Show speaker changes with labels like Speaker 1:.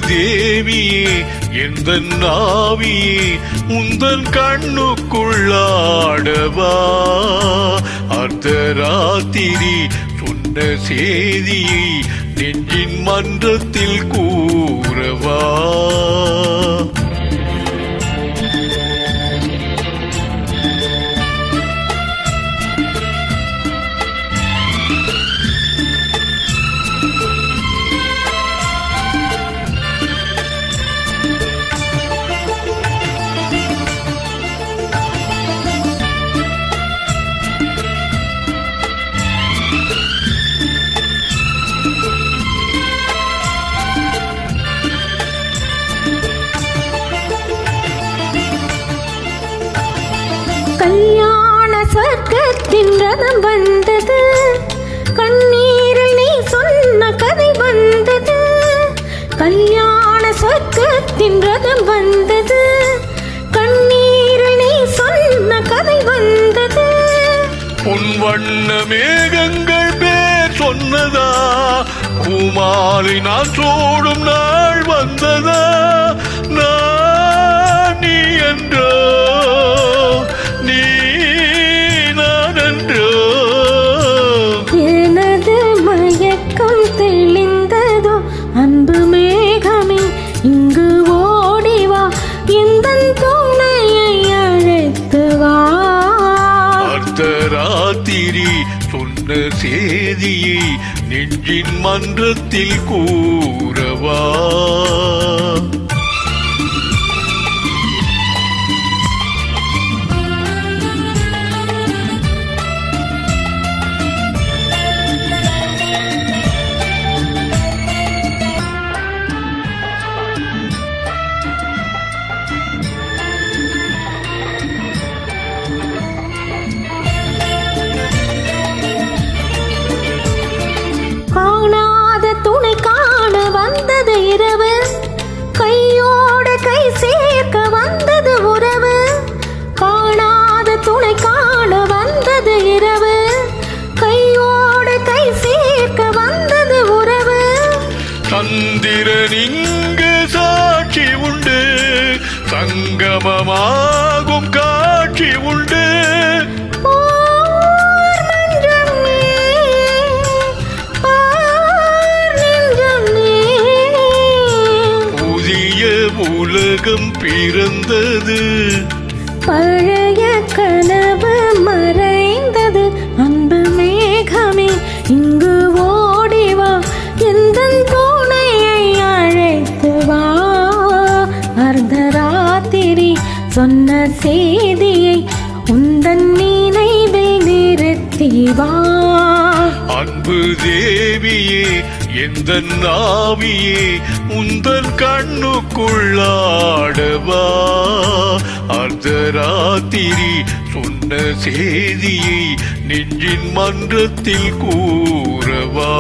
Speaker 1: தேவியே எந்தன் ஆவியே உந்தன் கண்ணுக்குள்ளாடவா அர்த்தராத்திரி சொன்ன செய்தியை நெஞ்சின் மன்றத்தில் கூறவா
Speaker 2: கல்யாண சொர்க்கத்தின் ரதம் வந்தது கண்ணீரில் நீ சொன்ன கதை வந்தது கல்யாண சொர்க்கத்தின் ரதம் வந்தது கண்ணீரில் நீ சொன்ன கதை வந்தது
Speaker 1: உன் வண்ண மேகங்கள் பேர் சொன்னதா பூமாலை நான் சூடும் நாள் வந்ததா நான் நீ என்றோ நீ நான் என்றோ
Speaker 2: எனது மயக்கம் தெளிந்ததோ அன்பு மேகமே இங்கு ஓடிவா எந்தன் துணையை அழைத்து வா
Speaker 1: அர்த்தராத்திரி சொன்ன செய்தியை நெஞ்சின் மன்றத்தில் கூறவா
Speaker 2: காணாத துணை காண வந்தது இரவு கையோட கை சேர்க்க வந்தது உறவு காணாத துணை காண வந்தது இரவு கையோட கை சேர்க்க வந்தது உறவு
Speaker 1: சந்திரன் இங்கு சாட்சி உண்டு சங்கமமாகும் காட்சி உண்டு உலகம் பிறந்தது
Speaker 2: பழைய கனவு மறைந்தது அன்பு மேகமே இங்கு ஓடிவா எந்தன் துணையை அழைத்து வா அர்த்தராத்திரி சொன்ன செய்தியை உந்தன் நினைவில் நிறுத்தி வா
Speaker 1: அன்பு தேவியே எந்தன் ஆவியே உந்தன் கண்ணுக்குள்ளாடவா அர்த்தராத்திரி சொன்ன செய்தியை நெஞ்சின் மன்றத்தில் கூறவா